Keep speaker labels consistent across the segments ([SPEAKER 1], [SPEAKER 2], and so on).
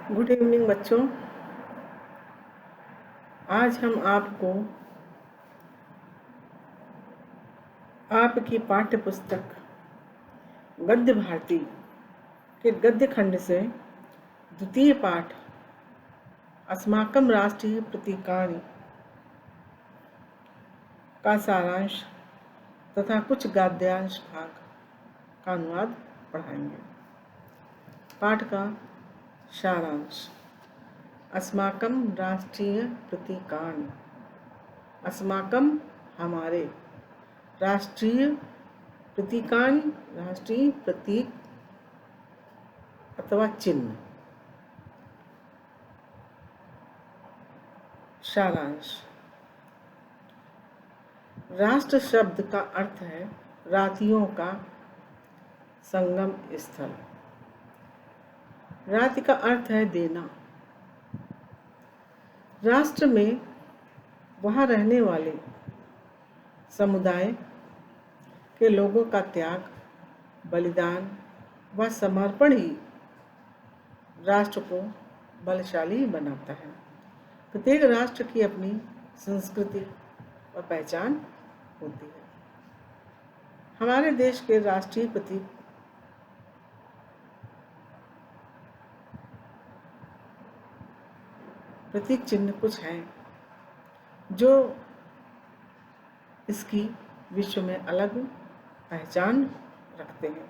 [SPEAKER 1] Good evening बच्चों। आज हम आपको आपकी पाठ्य पुस्तक गद्य भारती के गद्य खंड से द्वितीय पाठ अस्माकं राष्ट्रीय प्रतीकानि का सारांश तथा कुछ गद्यांश भाग का अनुवाद पढ़ाएंगे। पाठ का सारांश। अस्माकं राष्ट्रीय प्रतीकानि। अस्माकं हमारे, राष्ट्रीय प्रतीकानि राष्ट्रीय प्रतीक अथवा चिन्ह। सारांश। राष्ट्र शब्द का अर्थ है रातियों का संगम स्थल। राति का अर्थ है देना। राष्ट्र में वहाँ रहने वाले समुदाय के लोगों का त्याग, बलिदान व समर्पण ही राष्ट्र को बलशाली बनाता है। प्रत्येक राष्ट्र की अपनी संस्कृति व पहचान होती है। हमारे देश के राष्ट्रीय प्रतीक चिन्ह कुछ हैं जो इसकी विश्व में अलग पहचान रखते हैं,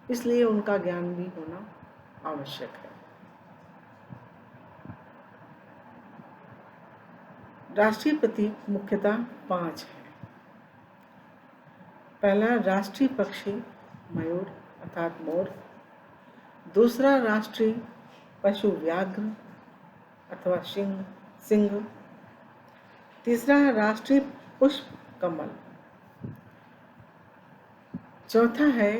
[SPEAKER 1] इसलिए उनका ज्ञान भी होना आवश्यक है। राष्ट्रीय प्रतीक मुख्यतः 5 हैं। पहला राष्ट्रीय पक्षी मयूर अर्थात मोर। दूसरा राष्ट्रीय पशु व्याघ्र अथवा सिंह। तीसरा राष्ट्रीय पुष्प कमल। चौथा है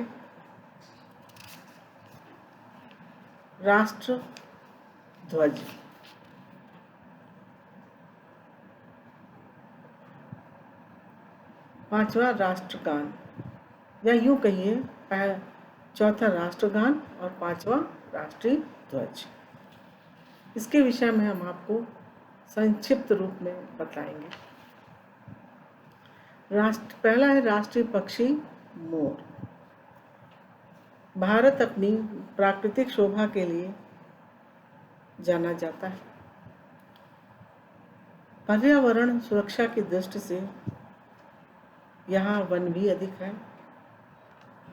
[SPEAKER 1] राष्ट्र ध्वज। पांचवा राष्ट्रगान, या यूं कहिए चौथा राष्ट्रगान और पांचवा राष्ट्रीय ध्वज। इसके विषय में हम आपको संक्षिप्त रूप में बताएंगे। पहला है राष्ट्रीय पक्षी मोर। भारत अपनी प्राकृतिक शोभा के लिए जाना जाता है। पर्यावरण सुरक्षा की दृष्टि से यहाँ वन भी अधिक है,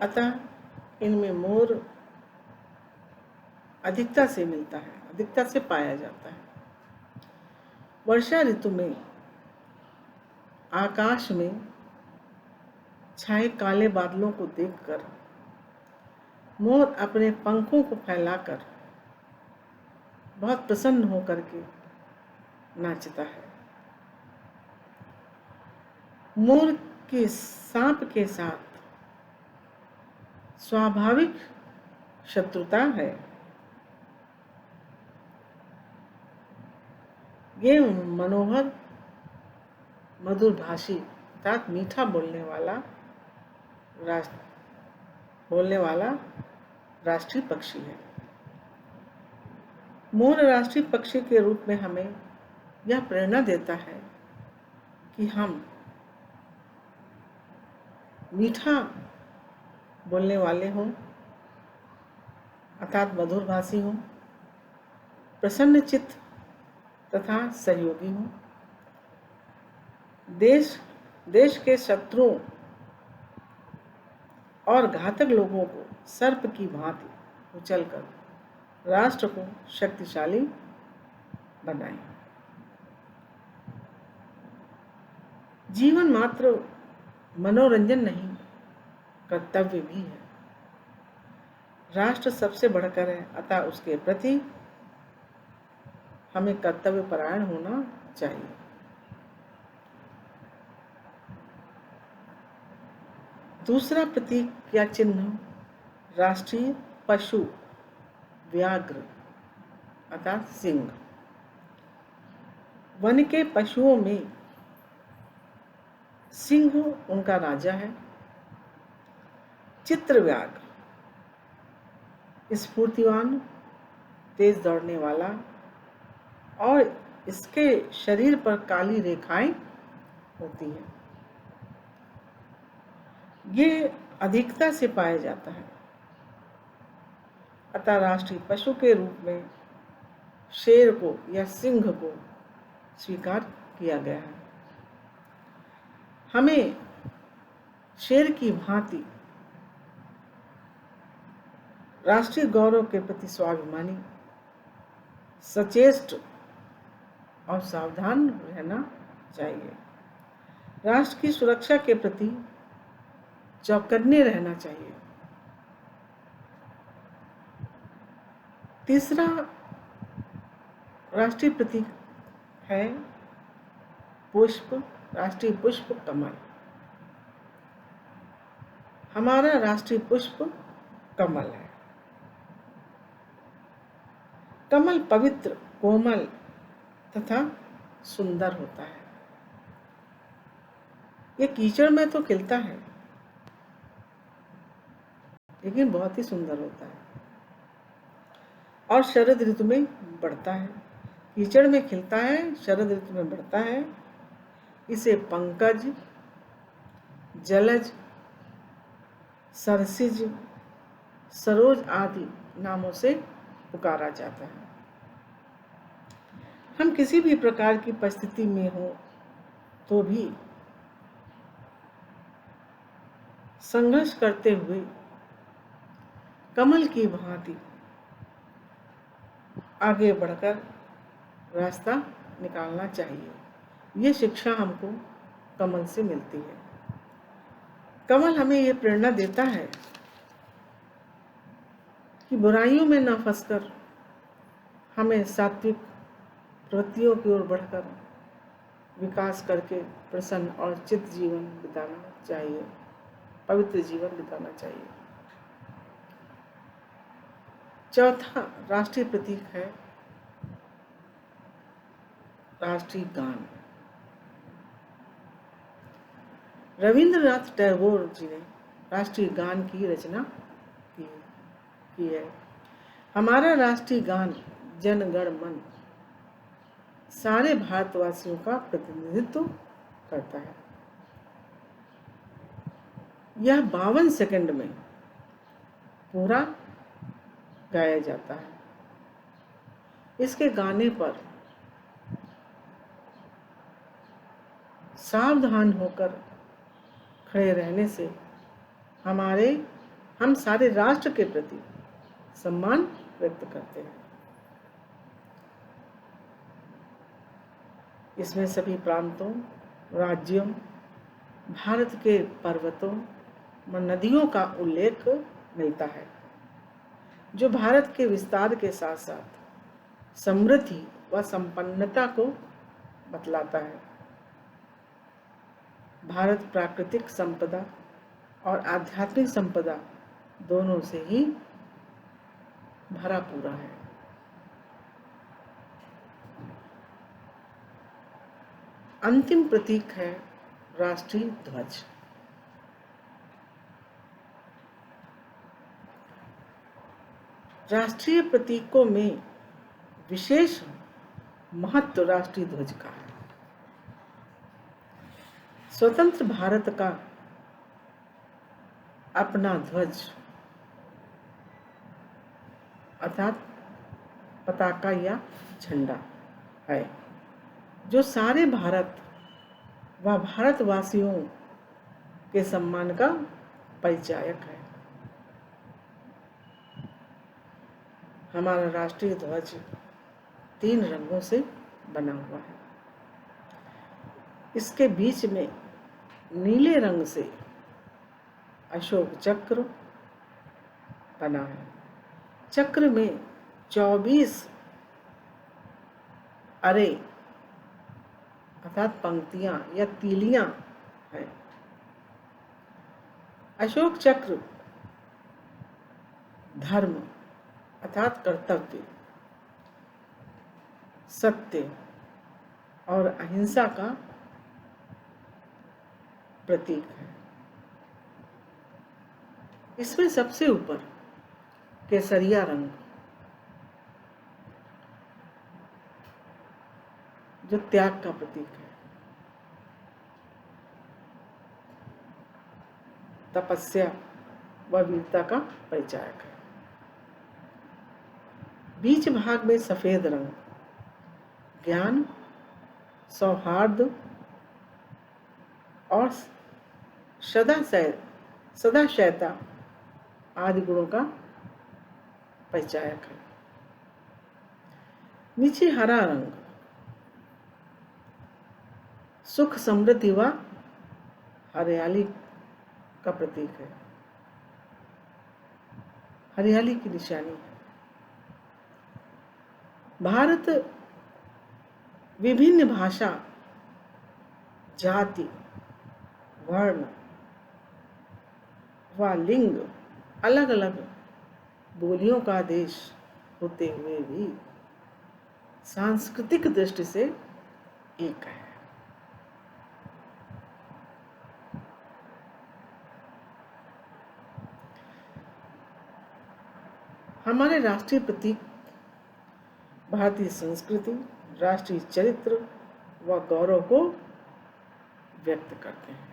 [SPEAKER 1] अतः इनमें मोर अधिकता से मिलता है, अधिकता से पाया जाता है। वर्षा ऋतु में आकाश में छाए काले बादलों को देखकर मोर अपने पंखों को फैलाकर बहुत प्रसन्न होकर के नाचता है। मोर के सांप के साथ स्वाभाविक शत्रुता है। ये मनोहर मधुरभाषी अर्थात मीठा बोलने वाला राष्ट्रीय पक्षी है। मोर राष्ट्रीय पक्षी के रूप में हमें यह प्रेरणा देता है कि हम मीठा बोलने वाले हों अर्थात मधुरभाषी हों, प्रसन्न चित्त तथा सहयोगी हों। देश के शत्रुओं और घातक लोगों को सर्प की भांति उछलकर राष्ट्र को शक्तिशाली बनाएं। जीवन मात्र मनोरंजन नहीं, कर्तव्य भी है। राष्ट्र सबसे बढ़कर है, अतः उसके प्रति हमें कर्तव्य परायण होना चाहिए। दूसरा प्रतीक या चिन्ह राष्ट्रीय पशु व्याघ्र अर्थात सिंह। वन के पशुओं में सिंह उनका राजा है। चित्रव्याघ्र स्फूर्तिवान तेज दौड़ने वाला और इसके शरीर पर काली रेखाएं होती हैं। ये अधिकता से पाया जाता है, अतः राष्ट्रीय पशु के रूप में शेर को या सिंह को स्वीकार किया गया है। हमें शेर की भांति राष्ट्रीय गौरव के प्रति स्वाभिमानी, सचेष्ट और सावधान रहना चाहिए। राष्ट्र की सुरक्षा के प्रति चौकन्ने रहना चाहिए। तीसरा राष्ट्रीय प्रतीक है पुष्प, राष्ट्रीय पुष्प कमल। हमारा राष्ट्रीय पुष्प कमल है। कमल पवित्र, कोमल तथा सुंदर होता है। ये कीचड़ में तो खिलता है, लेकिन बहुत ही सुंदर होता है और शरद ऋतु में बढ़ता है। कीचड़ में खिलता है, शरद ऋतु में बढ़ता है। इसे पंकज, जलज, सरसिज, सरोज आदि नामों से पुकारा जाता है। हम किसी भी प्रकार की परिस्थिति में हो तो भी संघर्ष करते हुए कमल की भांति आगे बढ़कर रास्ता निकालना चाहिए। ये शिक्षा हमको कमल से मिलती है। कमल हमें ये प्रेरणा देता है कि बुराइयों में न फंसकर हमें सात्विक प्रवृत्तियों की ओर बढ़कर विकास करके प्रसन्न और चित्त जीवन बिताना चाहिए, पवित्र जीवन बिताना चाहिए। चौथा राष्ट्रीय प्रतीक है राष्ट्रीय गान। रविंद्रनाथ टैगोर जी ने राष्ट्रीय गान की रचना की है। हमारा राष्ट्रीय गान जन गण मन सारे भारतवासियों का प्रतिनिधित्व करता है। यह 52 सेकंड में पूरा गाया जाता है। इसके गाने पर सावधान होकर खड़े रहने से हम सारे राष्ट्र के प्रति सम्मान व्यक्त करते हैं। इसमें सभी प्रांतों, राज्यों, भारत के पर्वतों व नदियों का उल्लेख मिलता है, जो भारत के विस्तार के साथ साथ समृद्धि व संपन्नता को बतलाता है। भारत प्राकृतिक संपदा और आध्यात्मिक संपदा दोनों से ही भरा पूरा है। अंतिम प्रतीक है राष्ट्रीय ध्वज। राष्ट्रीय प्रतीकों में विशेष महत्व राष्ट्रीय ध्वज का है। स्वतंत्र भारत का अपना ध्वज अर्थात पताका या झंडा है, जो सारे भारत व भारतवासियों के सम्मान का परिचायक है। हमारा राष्ट्रीय ध्वज 3 रंगों से बना हुआ है। इसके बीच में नीले रंग से अशोक चक्र बना है। चक्र में 24 अरे अर्थात पंक्तियां या तीलियां हैं। अशोक चक्र धर्म अर्थात कर्तव्य, सत्य और अहिंसा का प्रतीक है। इसमें सबसे ऊपर केसरिया रंग जो त्याग का प्रतीक है, तपस्या व वीरता का परिचायक है। बीच भाग में सफेद रंग ज्ञान, सौहार्द और सदाशयता आदि गुणों का परिचायक है। नीचे हरा रंग सुख, समृद्धि व हरियाली का प्रतीक है, हरियाली की निशानी है। भारत विभिन्न भाषा, जाति, वर्ण व लिंग, अलग अलग बोलियों का देश होते हुए भी सांस्कृतिक दृष्टि से एक है। हमारे राष्ट्रीय प्रतीक भारतीय संस्कृति, राष्ट्रीय चरित्र व गौरव को व्यक्त करते हैं।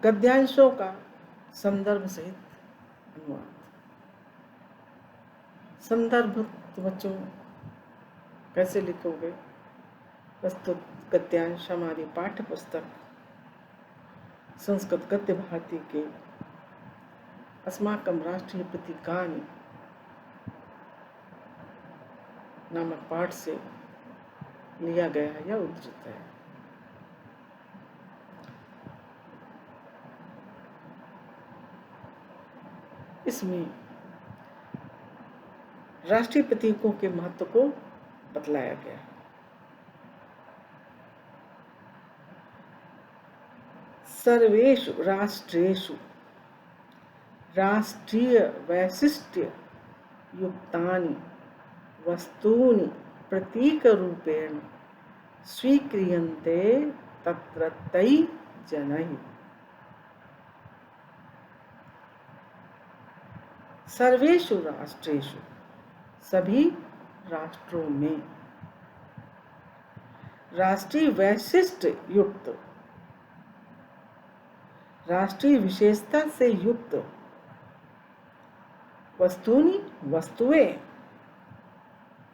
[SPEAKER 1] गद्यांशों का संदर्भ सहित अनुवाद। संदर्भ तो बच्चों कैसे लिखोगे? प्रस्तुत गद्यांश हमारी पाठ्य पुस्तक संस्कृत गद्य भारती के अस्माकं राष्ट्रीय प्रतीकानि नामक पाठ से लिया गया है या उद्धृत है। इसमें राष्ट्रीय प्रतीकों के महत्व को बतलाया गया है। सर्वेषु राष्ट्रेषु राष्ट्रीय वैशिष्ट्य युक्तानि वस्तूनि प्रतीकरूपेण स्वीक्रियन्ते तत्रत्यै जनैः। सर्वेषु राष्ट्रेषु सभी राष्ट्रों में राष्ट्रीय वैशिष्ट युक्त, राष्ट्रीय विशेषता से युक्त वस्तुनि वस्तुएं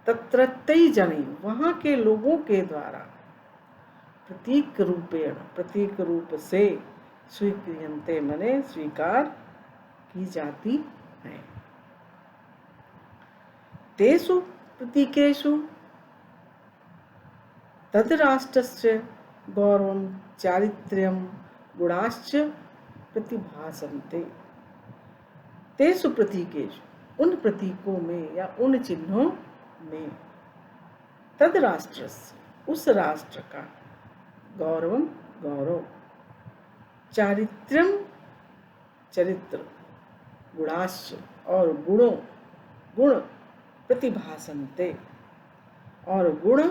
[SPEAKER 1] तत्रत्यै जनै वहां के लोगों के द्वारा प्रतीक रूपेण प्रतीक रूप से स्वीक्रियन्ते मने स्वीकार की जाती है। तेषु प्रतीकेषु तद्राष्ट्रस्य गौरवं चारित्र्यं गुणाश्च प्रतिभासन्ते। तेषु प्रतीकेषु उन प्रतीकों में या उन चिन्हों में तद्राष्ट्रस्य उस राष्ट्र का गौरवं गौरव, चारित्र्यं चरित्र, गुणाश्च और गुण प्रतिभासन्ते और गुण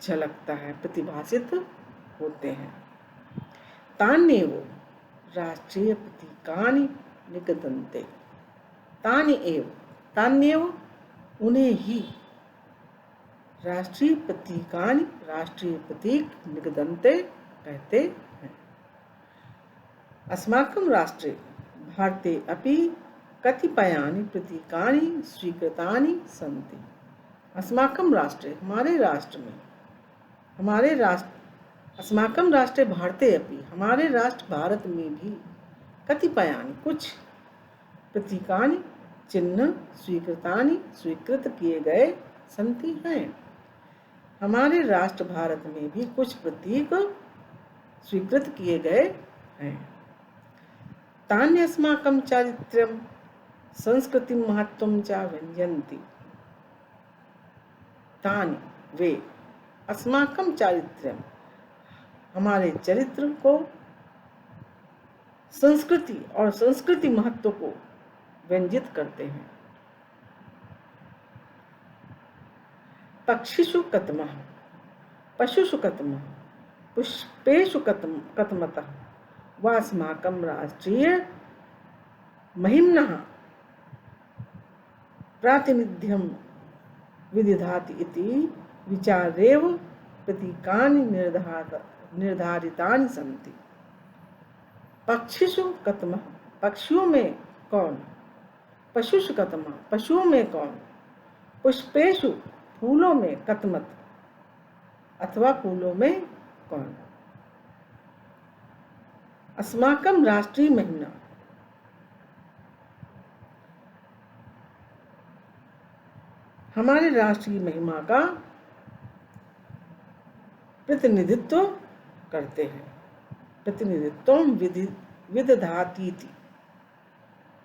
[SPEAKER 1] झलकता है, प्रतिभासित होते हैं। तान्येव राष्ट्रीय प्रतीकानि निगदन्ते। तान्येव उन्हें ही राष्ट्रीय प्रतीकानि राष्ट्रीय प्रतीक निगदन्ते कहते हैं। अस्माकं राष्ट्रे भारते अपि कतिपयानि प्रतीकानि स्वीकृतानि सन्ति। अस्माकं राष्ट्रे हमारे राष्ट्र में अस्माकं राष्ट्रे भारते अपि हमारे राष्ट्र भारत में भी कतिपयानि कुछ प्रतीकानि चिन्ह स्वीकृतानि स्वीकृत किए गए सन्ति हैं। हमारे राष्ट्र भारत में भी कुछ प्रतीक स्वीकृत किए गए हैं। तानि अस्माकं चारित्र्यं संस्कृति महत्वं च व्यंजयन्ति। तानि वे अस्माकं चारित्र्यं हमारे चरित्र को, संस्कृति और संस्कृति महत्व को व्यंजित करते हैं। पक्षिषु कतमः पशुषु कतमः पुष्पेषु कथमतः वास्माकं राष्ट्रीय महिम्नः प्रातिनिध्यं विदिधाति इति विचारेव प्रतीकानि निर्धारितानि सन्ति। पक्षिषु कथमः, पक्षियों में कौन? पशुषु कथमः, पशुओं में कौन? पुष्पेषु, फूलों में कथमत, अथवा फूलों में कौन? अस्माकं राष्ट्रीय महिम्ना, हमारे राष्ट्रीय महिमा का प्रतिनिधित्व करते हैं। प्रतिनिधित्व विदधाति,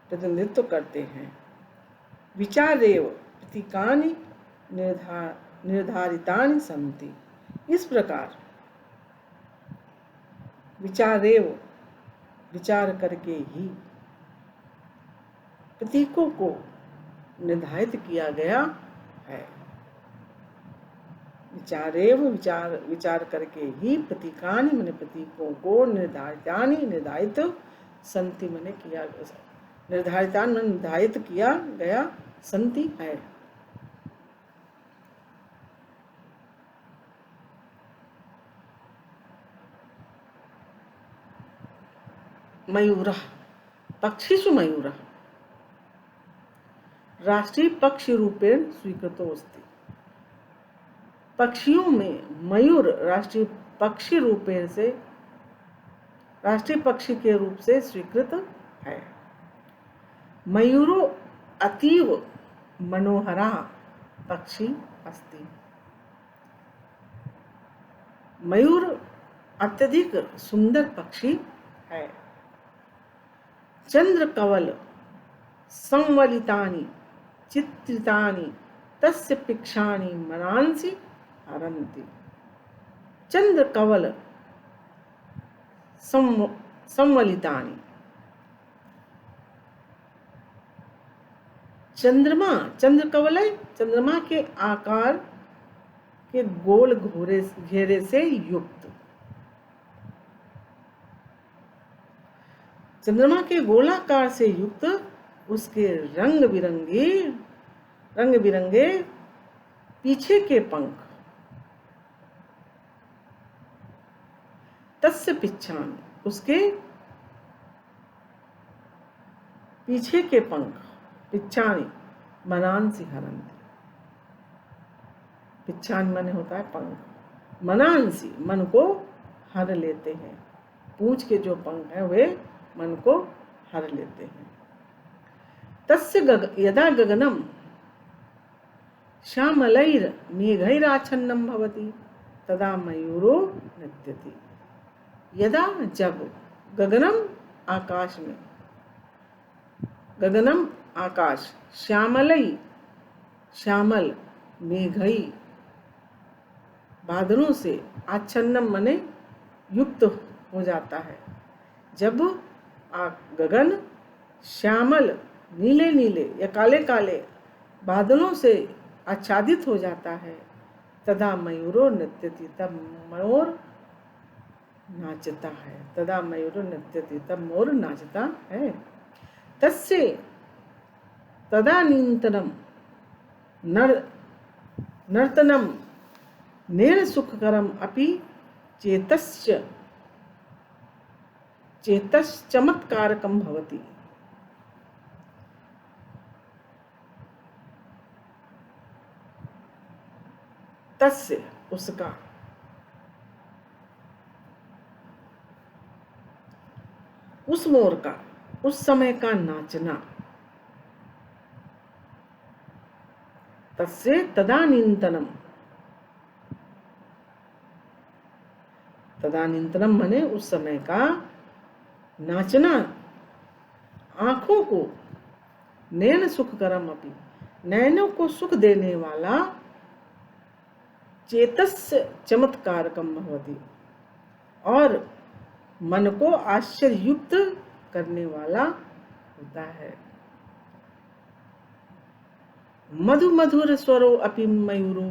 [SPEAKER 1] प्रतिनिधित्व करते हैं। विचारेव प्रतीकानि निर्धारितानि सन्ति, इस प्रकार विचारेव, विचार करके ही प्रतीकों को निर्धारित किया गया है। विचारेव, विचार करके ही प्रतीकानि माने प्रतीकों को निर्धारित संति माने किया, निर्धारितान माने निर्धारित किया गया, संति है। मयूरः, पक्षिषु मयूरः राष्ट्रीय पक्षी रूपेण स्वीकृतो अस्ति। पक्षियों में मयूर राष्ट्रीय पक्षी रूपेण से, राष्ट्रीय पक्षी के रूप से स्वीकृत है। मयूरो अतीव मनोहरः पक्षी अस्ति। मयूर अत्यधिक सुंदर पक्षी है। चंद्रकवल संवलितानि चित्रितानि तस्य पिक्षाणि मनांसि हरन्ति। चंद्रकवल संवलितानि, चंद्रमा, चंद्रकवल है चंद्रमा के आकार के गोल घेरे से युक्त। चंद्रमा के गोलाकार से युक्त उसके रंग बिरंगे पीछे के पंख, तस्य पिच्छान, उसके पीछे के पंख, पिच्छानी मनांसि हरन्ति। पिच्छान माने होता है पंख, मनांसि मन को हर लेते हैं। पूंछ के जो पंख हैं वे मन को हर लेते हैं। तस्य यदा गगनम श्यामलैर मेघैराच्छन्नं भवति तदा मयूरो नृत्यति। यदा, जब, गगनम आकाश में, गगनम आकाश, श्यामलई श्यामल, मेघई बादलों से, आच्छन्नम मने युक्त हो जाता है। जब गगन श्यामल नीले नीले या काले काले बादलों से आच्छादित हो जाता है, तदा मयूरो नृत्यति, तब मोर नाचता है। तदा मयूरो नृत्यति, तब मोर नाचता है। तस्य तदानीन्तनम नर्तनम नेन सुखकरम अपि चेतश्चमत्कारकं भवति। तस्य, उसका, उस मोर का, उस समय का नाचना, तस्य तदानीन्तनम, तदानीन्तनम माने उस समय का नाचना, आंखों को, नैन सुखकरम अपि, नैनों को सुख देने वाला, चेतस्य चमत्कारकम भवति, और मन को आश्चर्ययुक्त करने वाला होता है। मधु मधुर स्वरो अपि मयूरो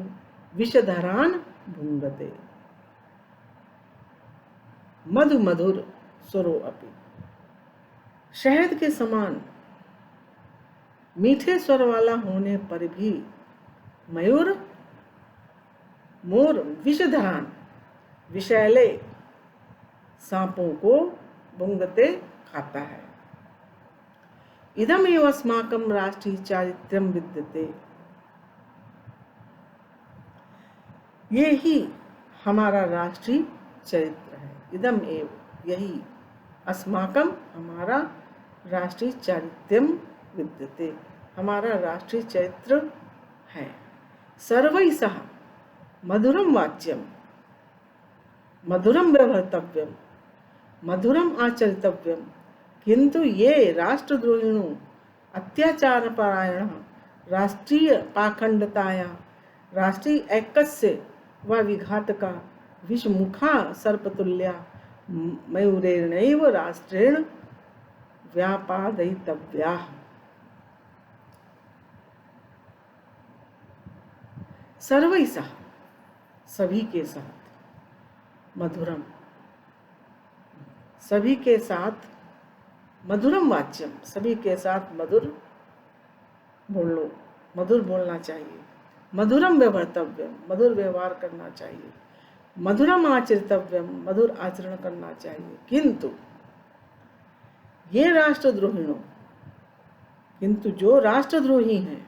[SPEAKER 1] विषधरान भुंगते। मधु मधुर सुरो अपि। शहद के समान मीठे स्वर वाला होने पर भी मयूर मोर विषधरान विषैले सांपों को बुंगते खाता है। इदमेव अस्माकं राष्ट्रीय चारित्र्यं विद्यते। ये ही हमारा राष्ट्रीय चरित्र है। इदम एव, यही, अस्माकं, हमारा, राष्ट्रीय चारित्र्यं विद्यते, हमारा राष्ट्रीय चरित्र है। सर्वैः सह मधुरं वाच्यं, मधुरं व्यवहर्तव्यं, मधुरम आचरितव्यम, किंतु ये राष्ट्रद्रोहिणों अत्याचार परायण राष्ट्रीय पाखंडताया राष्ट्रीय ऐक्यस्य व विघातका विषमुखा सर्पतुल्या मयूरेणैव राष्ट्रेण व्यापादयितव्याः। सर्वैः सह, सभी के साथ, मधुरम, सभी के साथ, मधुरम वाच्यम, सभी के साथ मधुर बोलो, मधुर बोलना चाहिए। मधुरम व्यवहर्तव्यम, मधुर व्यवहार करना चाहिए। मधुरम आचरितव्यम, मधुर आचरण करना चाहिए। किंतु ये राष्ट्रद्रोहिणों, किंतु जो राष्ट्रद्रोही हैं,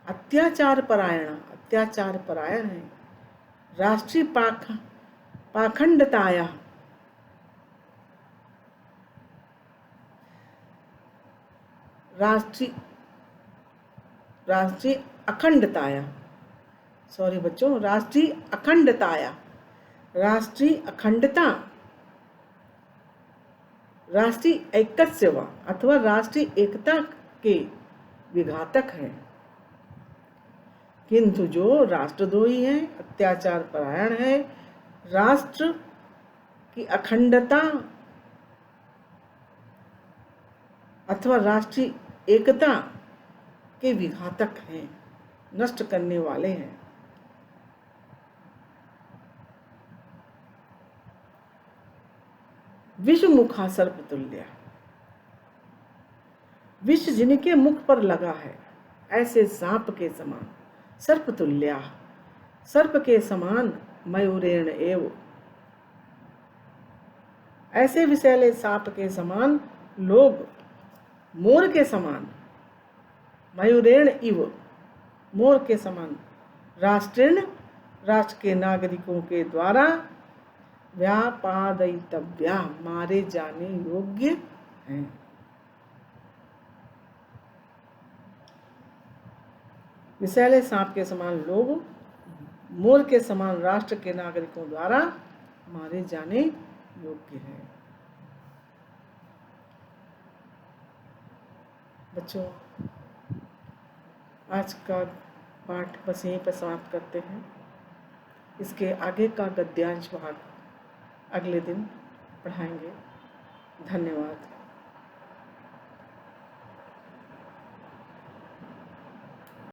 [SPEAKER 1] अत्याचार परायण है, राष्ट्रीय पाखंडताया, राष्ट्रीय अखंडताया, सॉरी बच्चों, राष्ट्रीय अखंडताया, राष्ट्रीय अखंडता, राष्ट्रीय ऐक्यस्य व अथवा राष्ट्रीय एकता के विघातक हैं। किंतु जो राष्ट्रद्रोही हैं, अत्याचार परायण है, राष्ट्र की अखंडता अथवा राष्ट्रीय एकता के विघातक हैं, नष्ट करने वाले हैं। विषमुखा सर्पतुल्य, विष जिनके मुख पर लगा है, ऐसे सांप के समान, सर्पतुल्या, सर्प के समान, मयूरेण एव, ऐसे विषैले सांप के समान लोग मोर के समान, मयूरेण इव, मोर के समान, राष्ट्रेण, राष्ट्र के नागरिकों के द्वारा, व्यापादयितव्या, मारे जाने योग्य हैं। विषैले सांप के समान लोग मोर के समान राष्ट्र के नागरिकों द्वारा मारे जाने योग्य हैं। बच्चों, आज का पाठ बस यहीं पर समाप्त करते हैं। इसके आगे का गद्यांश भाग अगले दिन पढ़ाएंगे। धन्यवाद।